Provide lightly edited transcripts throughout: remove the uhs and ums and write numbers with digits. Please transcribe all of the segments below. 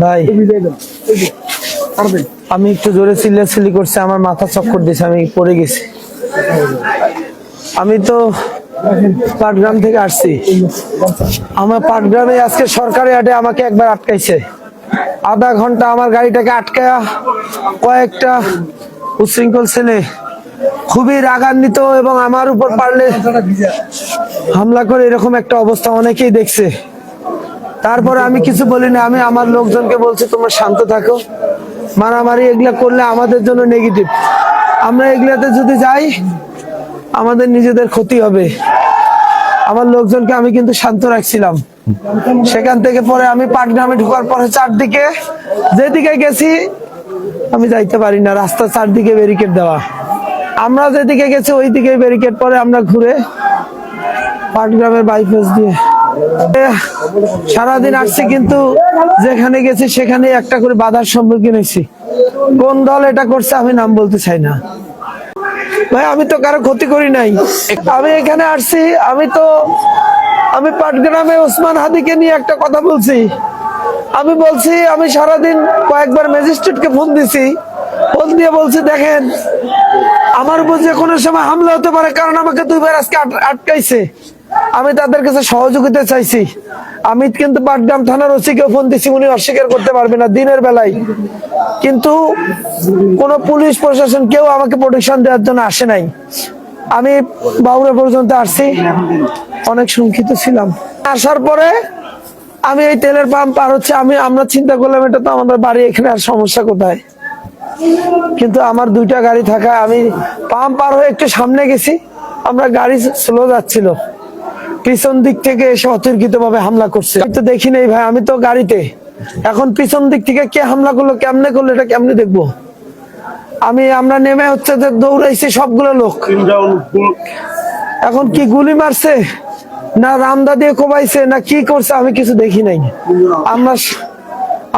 ভাই আমি একটু জোরে চিল্লাচিল্লি করছি, আমার মাথা চক্কর দিয়েছে, আমি পড়ে গেছি। আমি তো পাটগ্রাম থেকে আসছি। আমার পাটগ্রামে আজকে সরকারি হাটে আমাকে একবার আটকাইছে, আধা ঘন্টা আমার গাড়িটাকে আটকায়া কয়েকটা উচ্ছৃঙ্খল ছেলে খুবই রাগান্বিত এবং আমার উপর পারলে হামলা করে, এরকম একটা অবস্থা অনেকেই দেখছে। তারপরে আমি কিছু বলিনি, আমি আমার লোকজনকে বলছি তোমরা শান্ত থাকো, মারামারি এগুলা করলে আমাদের জন্য নেগেটিভ, আমরা এগুলাতে যদি যাই আমাদের নিজেদের ক্ষতি হবে। আমার লোকজনকে আমি কিন্তু শান্ত রাখছিলাম। সেখান থেকে পরে আমি পাটগ্রামে ঢোকার পরে চারদিকে যেদিকে গেছি আমি যাইতে পারি না, রাস্তা চারদিকে ব্যারিকেড দেওয়া, আমরা যেদিকে গেছি ওই দিকে ব্যারিকেড, পরে আমরা ঘুরে পাটগ্রামের বাইপাস দিয়ে সারাদিন আসছি, কিন্তু যেখানে গেছি সেখানে একটা করে বাধার সম্মুখীন হয়েছি। কোন দল এটা করছে আমি নাম বলতে চাই না ভাই, আমি তো কারো ক্ষতি করি নাই। আমি এখানে আসছি, আমি পাটগ্রামে ওসমান হাদিকে নিয়ে একটা কথা বলছি। আমি বলছি আমি সারাদিন কয়েকবার ম্যাজিস্ট্রেটকে ফোন দিছি, ফোন দিয়ে বলছি দেখেন আমার উপর যে কোনো সময় হামলা হতে পারে, কারণ আমাকে দুইবার আজকে আটকাইছে। আমি তাদের কাছে সহযোগিতা চাইছি। আমি কিন্তু পাটগ্রাম থানার ওসিকে ফোন দিছি, উনি অস্বীকার করতে পারবে না দিনের বেলায়, কিন্তু কোন পুলিশ প্রশাসন কেউ আমাকে প্রোটেকশন দেওয়ার জন্য আসে নাই। আমি বাউরা পর্যন্ত আসছি, অনেক শঙ্কিত ছিলাম। আসার পরে আমি এই তেলের পাম্প পার হচ্ছে, আমরা চিন্তা করলাম এটা তো আমাদের বাড়ি, এখানে আর সমস্যা কোথায়, কিন্তু আমার দুইটা গাড়ি থাকা, আমি পাম্প পার হয়ে একটু সামনে গেছি, আমরা গাড়ি স্লো যাচ্ছিল, পিছন দিক থেকে এসে অতর্কিত ভাবে হামলা করছে। আমি তো দেখি নাই ভাই, আমি তো গাড়িতে, এখন পিছন দিক থেকে কে হামলা করলো কেমনে করলো এটা কেমনে দেখবো। আমরা নেমে হচ্ছে যে দৌড়াইছি সবগুলো লোক, এখন কি গুলি মারছে না রামদা দিয়ে কোবাইছে না কি করছে আমি কিছু দেখি নাই।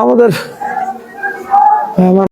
আমাদের